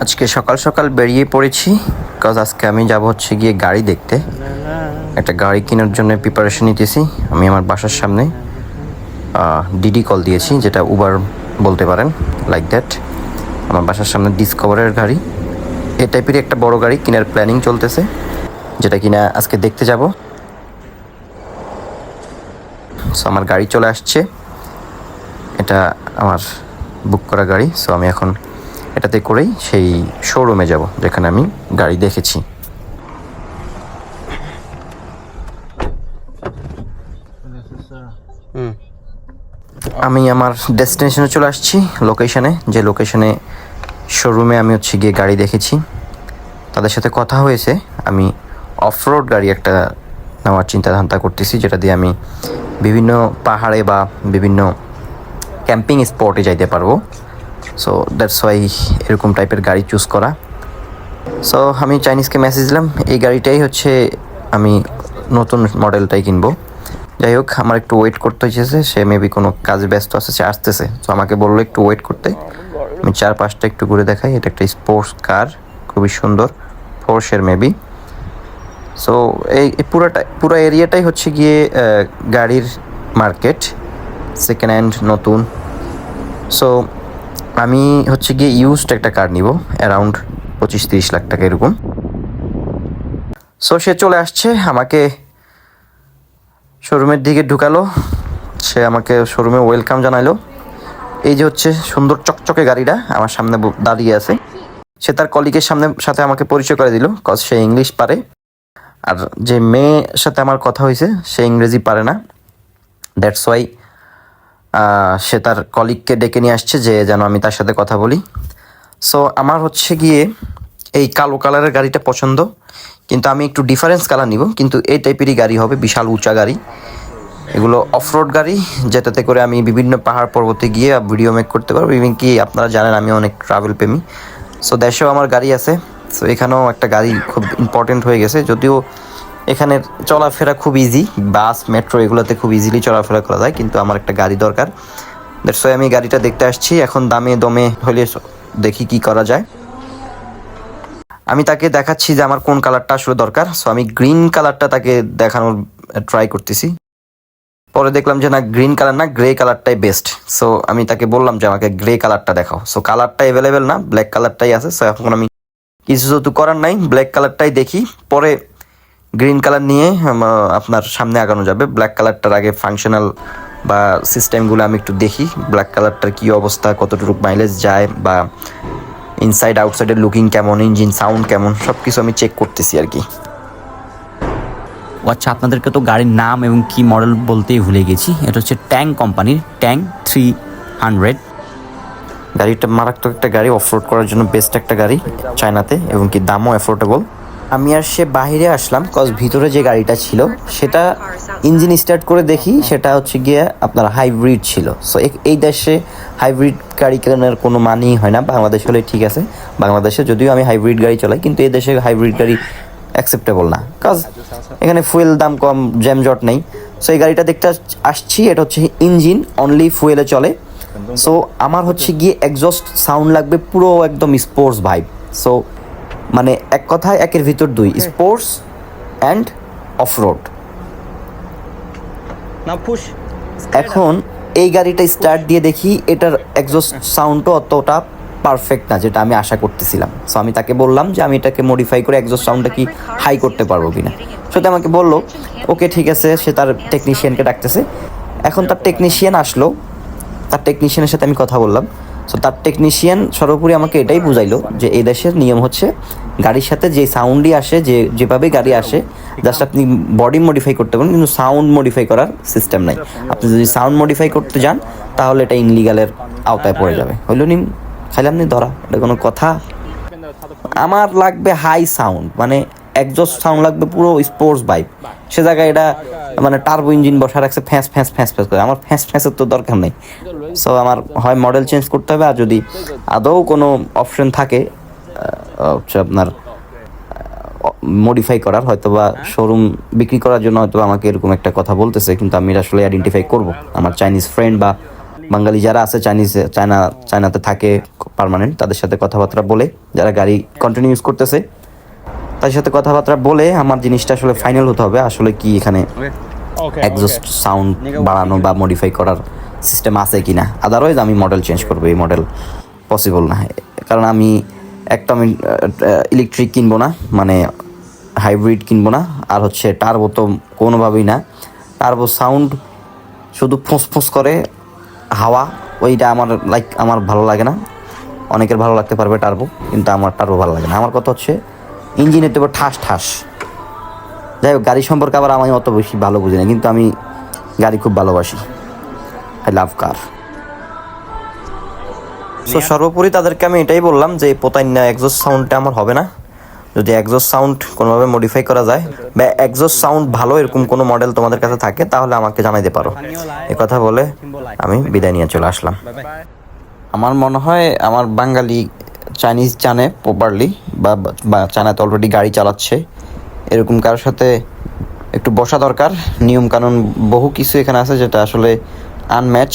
আজকে সকাল সকাল বেরিয়ে পড়েছি, কাজ আজকে আমি যাব হচ্ছে গিয়ে গাড়ি দেখতে। একটা গাড়ি কেনার জন্য প্রিপারেশন নিতেছি। আমি আমার বাসার সামনে ডিডি কল দিয়েছি, যেটা উবার বলতে পারেন, লাইক দ্যাট। আমার বাসার সামনে ডিসকভারের গাড়ি, এই টাইপেরই একটা বড় গাড়ি কেনার প্ল্যানিং চলতেছে, যেটা কিনা আজকে দেখতে যাব। সো আমার গাড়ি চলে আসছে, এটা আমার বুক করা গাড়ি। সো আমি এখন এটাতে করেই সেই শোরুমে যাব যেখানে আমি গাড়ি দেখেছি। আমি আমার ডেস্টিনেশনে চলে আসছি, লোকেশনে, যে লোকেশনে শোরুমে আমি হচ্ছে গিয়ে গাড়ি দেখেছি। তাদের সাথে কথা হয়েছে, আমি অফরোড গাড়ি একটা নেওয়ার চিন্তা ভাবনা করতেছি, যেটা দিয়ে আমি বিভিন্ন পাহাড়ে বা বিভিন্ন ক্যাম্পিং স্পটে যাইতে পারবো। সো দ্যাটস ওয়াই এরকম টাইপের গাড়ি চুজ করা। সো আমি চাইনিজকে মেসেজ দিলাম, এই গাড়িটাই হচ্ছে আমি নতুন মডেলটাই কিনবো। যাই হোক, আমার একটু ওয়েট করতে হয়েছে, সে মেবি কোনো কাজে ব্যস্ত আছে, সে আসতেছে। তো আমাকে বললো একটু ওয়েট করতে, আমি চারপাশটা একটু ঘুরে দেখাই। এটা একটা স্পোর্টস কার, খুবই সুন্দর, পোর্শের মেবি। সো এই পুরো এরিয়াটাই হচ্ছে গিয়ে গাড়ির মার্কেট, সেকেন্ড হ্যান্ড, নতুন। সো আমি হচ্ছে গিয়ে ইউজড একটা কার নিব, অ্যারাউন্ড 25-30 লাখ টাকা এরকম। সো সে চলে আসছে, আমাকে শোরুমের দিকে ঢুকালো, সে আমাকে শোরুমে ওয়েলকাম জানাইলো। এই যে হচ্ছে সুন্দর চকচকে গাড়িটা আমার সামনে দাঁড়িয়ে আছে। সে তার কলিগের সাথে আমাকে পরিচয় করে দিল, কজ সে ইংলিশ পারে। আর যে মেয়ের সাথে আমার কথা হয়েছে, সে ইংরেজি পারে না। দ্যাটস ওয়াই সে তার কলিগকে ডেকে নিয়ে আসছে যে যেন আমি তার সাথে কথা বলি। সো আমার হচ্ছে গিয়ে এই কালো কালারের গাড়িটা পছন্দ, কিন্তু আমি একটু ডিফারেন্স কালার নিব, কিন্তু এই টাইপেরই গাড়ি হবে, বিশাল উঁচা গাড়ি। এগুলো অফরোড গাড়ি, যেটাতে করে আমি বিভিন্ন পাহাড় পর্বতে গিয়ে ভিডিও মেক করতে পারবো। ইভেন কি আপনারা জানেন আমি অনেক ট্রাভেল প্রেমী। সো দেশেও আমার গাড়ি আছে, সো এখানেও একটা গাড়ি খুব ইম্পর্টেন্ট হয়ে গেছে। যদিও এখানে চলাফেরা খুব ইজি, বাস মেট্রো এগুলোতে খুব ইজিলি চলাফেরা করা যায়, কিন্তু আমার একটা গাড়ি দরকার। দ্যাটস ওয়াই আমি গাড়িটা দেখতে আসছি। এখন দামে দমে হলে দেখি কি করা যায়। আমি তাকে দেখাচ্ছি যে আমার কোন কালারটা আসলে দরকার। সো আমি গ্রিন কালারটা তাকে দেখানোর ট্রাই করতেছি। পরে দেখলাম যে না, গ্রিন কালার না, গ্রে কালারটাই বেস্ট। সো আমি তাকে বললাম যে আমাকে গ্রে কালারটা দেখাও। সো কালারটা অ্যাভেলেবেল না, ব্ল্যাক কালারটাই আছে। সো এখন আমি কিছু তো করার নাই, ব্ল্যাক কালারটাই দেখি, পরে গ্রিন কালার নিয়ে আপনার সামনে আগানো যাবে। ব্ল্যাক কালারটার আগে ফাংশনাল বা সিস্টেমগুলো আমি একটু দেখি, ব্ল্যাক কালারটার কী অবস্থা, কতটুকু মাইলেজ যায়, বা ইনসাইড আউটসাইডের লুকিং কেমন, ইঞ্জিন সাউন্ড কেমন, সব কিছু আমি চেক করতেছি আর কি। আচ্ছা, আপনাদেরকে তো গাড়ির নাম এবং কি মডেল বলতেই ভুলে গেছি। এটা হচ্ছে ট্যাং কোম্পানির ট্যাং 300। গাড়িটা মারাত্মক একটা গাড়ি, অফরোড করার জন্য বেস্ট একটা গাড়ি চায়নাতে, এবং কি দামও অ্যাফোর্ডেবল। আমি আর সে বাহিরে আসলাম, কজ ভিতরে যে গাড়িটা ছিল সেটা ইঞ্জিন স্টার্ট করে দেখি, সেটা হচ্ছে গিয়ে আপনার হাইব্রিড ছিল। সো এই দেশে হাইব্রিড গাড়ি কেনার কোনো মানেই হয় না। বাংলাদেশ হলে ঠিক আছে, বাংলাদেশে যদিও আমি হাইব্রিড গাড়ি চালাই, কিন্তু এই দেশে হাইব্রিড গাড়ি অ্যাকসেপ্টেবল না, কজ এখানে ফুয়েল দাম কম, জ্যামজট নেই। সো এই গাড়িটা দেখতে আসছি, এটা হচ্ছে ইঞ্জিন অনলি, ফুয়েলে চলে। সো আমার হচ্ছে গিয়ে এক্সস্ট সাউন্ড লাগবে পুরো একদম স্পোর্টস ভাইব। সো মানে এক কথায় একের ভিতর দুই, স্পোর্টস অ্যান্ড অফরোড। এখন এই গাড়িটা স্টার্ট দিয়ে দেখি, এটার এক্সস্ট সাউন্ডও অতটা পারফেক্ট না, যেটা আমি আশা করতেছিলাম। সো আমি তাকে বললাম যে আমি এটাকে মডিফাই করে এক্সস্ট সাউন্ডটা কি হাই করতে পারবো কিনা। সেটা আমাকে বললো ওকে ঠিক আছে, সে তার টেকনিশিয়ানকে ডাকতেছে। এখন তার টেকনিশিয়ান আসলো, তার টেকনিশিয়ানের সাথে আমি কথা বললাম। সো তার টেকনিশিয়ান সর্বোপরি আমাকে এটাই বুঝাইলো যে এই দেশের নিয়ম হচ্ছে গাড়ির সাথে যে সাউন্ডই আসে, যেভাবে গাড়ি আসে, জাস্ট আপনি বডি মডিফাই করতে পারেন, কিন্তু সাউন্ড মডিফাই করার সিস্টেম নাই। আপনি যদি সাউন্ড মডিফাই করতে যান তাহলে এটা ইনলিগালের আওতায় পড়ে যাবে। হইল নি, খাইলাম নি ধরা, এটা কোনো কথা? আমার লাগবে হাই সাউন্ড, মানে এক্সস্ট সাউন্ড লাগবে পুরো স্পোর্টস বাইক। সে জায়গায় এটা মানে টার্বো ইঞ্জিন বসা রাখছে, ফ্যাঁস ফ্যাঁস ফ্যাঁস ফ্যাঁস করে। আমার ফ্যাঁস ফ্যাঁসের তো দরকার নেই। সো আমার হয় মডেল চেঞ্জ করতে হবে, আর যদি আদৌ কোনো অপশন থাকে হচ্ছে আপনার মডিফাই করার, হয়তো বা শোরুম বিক্রি করার জন্য হয়তো আমাকে এরকম একটা কথা বলতেছে, কিন্তু আমি আসলে আইডেন্টিফাই করব আমার চাইনিজ ফ্রেন্ড বা বাঙালি যারা আছে চায়নাতে থাকে পার্মানেন্ট, তাদের সাথে কথাবার্তা বলে, যারা গাড়ি কন্টিনিউ ইউজ করতেছে তাদের সাথে কথাবার্তা বলে আমার জিনিসটা আসলে ফাইনাল হতে হবে। আসলে কি এখানে এক্সস্ট সাউন্ড বাড়ানো বা মডিফাই করার সিস্টেম আছে কি না। আদারওয়াইজ আমি মডেল চেঞ্জ করবো, এই মডেল পসিবল না। কারণ আমি ইলেকট্রিক কিনবো না, মানে হাইব্রিড কিনবো না। আর হচ্ছে টার্বো তো কোনোভাবেই না। টার্বো সাউন্ড শুধু ফুঁস করে হাওয়া, ওইটা আমার ভালো লাগে না। অনেকের ভালো লাগতে পারবে টার্বো, কিন্তু আমার টার্বো ভালো লাগে না। আমার কথা হচ্ছে ইঞ্জিনের তো ঠাস। যাই হোক, গাড়ি সম্পর্কে আবার আমি অত বেশি ভালো বুঝি না, কিন্তু আমি গাড়ি খুব ভালোবাসি। I love car. সো সর্বোপরি তাদেরকে আমি এটাই বললাম যে পোতাইন্না এক্সস্ট সাউন্ডটা আমার হবে না। যদি এক্সস্ট সাউন্ড কোনোভাবে মডিফাই করা যায় বা এক্সস্ট সাউন্ড ভালো এরকম কোনো মডেল তোমাদের কাছে থাকে তাহলে আমাকে জানাইতে পারো। এই কথা বলে আমি বিদায় নিয়ে চলে আসলাম। আমার মনে হয় আমার বাঙালি চাইনিজ জানে প্রপারলি, বা চায়নাতে অলরেডি গাড়ি চালাচ্ছে, এরকম কারোর সাথে একটু বসা দরকার। নিয়মকানুন বহু কিছু এখানে আছে যেটা আসলে আনম্যাচ।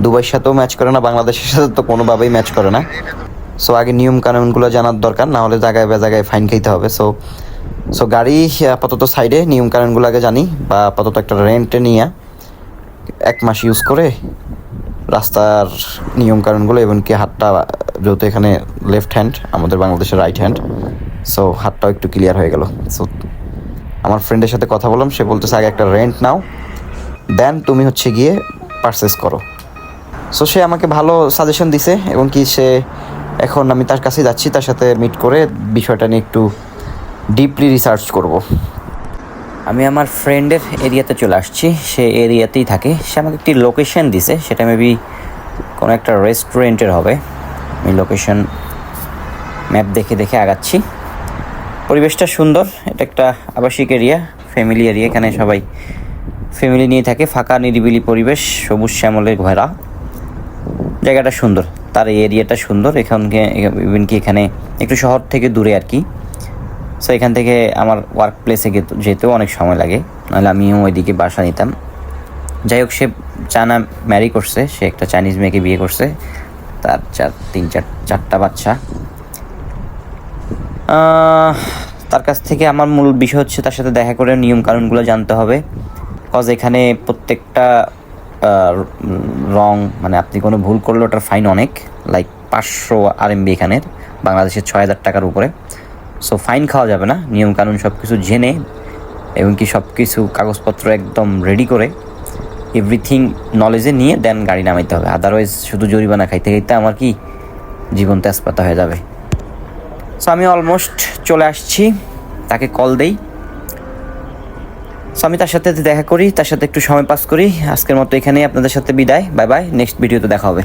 দুবাইয়ের সাথেও ম্যাচ করে না, বাংলাদেশের সাথে তো কোনোভাবেই ম্যাচ করে না। সো আগে নিয়ম কানুনগুলো জানার দরকার, না হলে জায়গায় জায়গায় ফাইন খাইতে হবে। সো গাড়ি আপাতত সাইডে, নিয়ম কানুনগুলো আগে জানি, বা আপাতত একটা রেন্টে নিয়ে 1 মাস ইউজ করে রাস্তার নিয়ম কানুনগুলো, এমনকি হাতটা, যেহেতু এখানে লেফট হ্যান্ড, আমাদের বাংলাদেশের রাইট হ্যান্ড, সো হাতটাও একটু ক্লিয়ার হয়ে গেল। সো আমার ফ্রেন্ডের সাথে কথা বললাম, সে বলতেছে আগে একটা রেন্ট নাও, দেন তুমি হচ্ছে গিয়ে পারচেস করো। সো সে আমাকে ভালো সাজেশন দিছে, এবং কি এখন আমি তার কাছে যাচ্ছি, তার সাথে মিট করে বিষয়টা নিয়ে একটু ডিপলি রিসার্চ করব। আমি আমার ফ্রেন্ডের এরিয়াতে চলে আসছি, সে এরিয়াতেই থাকে। সে আমাকে একটি লোকেশন দিছে, সেটা মেবি কোনো একটা রেস্টুরেন্টের হবে। আমি লোকেশন ম্যাপ দেখে আগাচ্ছি। পরিবেশটা সুন্দর, এটা একটা আবাসিক এরিয়া, ফ্যামিলি এরিয়া। এখানে সবাই ফ্যামিলি নিয়ে থাকে, ফাঁকা নিরিবিলি পরিবেশ, সবুজ শ্যামলে ঘেরা। জায়গাটা সুন্দর, তার এই এরিয়াটা সুন্দর। ইভেন কি এখানে একটু শহর থেকে দূরে আর কি। সো এখান থেকে আমার ওয়ার্ক প্লেসে যেতেও অনেক সময় লাগে, নাহলে আমিও ওইদিকে বাসা নিতাম। যাই হোক, সে চায়না ম্যারি করছে, সে একটা চাইনিজ মেয়েকে বিয়ে করছে, তার 4-3-4টা বাচ্চা। তার কাছ থেকে আমার মূল বিষয় হচ্ছে তার সাথে দেখা করে নিয়ম কানুনগুলো জানতে হবে। কজ এখানে প্রত্যেকটা রং, মানে আপনি কোনো ভুল করলে ওটার ফাইন অনেক, লাইক 500 RMB এখানের, বাংলাদেশের 6000 টাকার উপরে। সো ফাইন খাওয়া যাবে না, নিয়মকানুন সব কিছু জেনে, এবং কি সব কিছু কাগজপত্র একদম রেডি করে, এভরিথিং নলেজে নিয়ে দেন গাড়ি নামাইতে হবে। আদারওয়াইজ শুধু জরিমানা খাইতে আমার কি জীবন তেজপাতা হয়ে যাবে। সো আমি অলমোস্ট চলে আসছি, তাকে কল দেই। সো আমি তার সাথে দেখা করি, তার সাথে একটু সময় পাস করি। আজকের মতো এখানেই আপনাদের সাথে বিদায়, বাই বাই। নেক্সট ভিডিওতে দেখা হবে।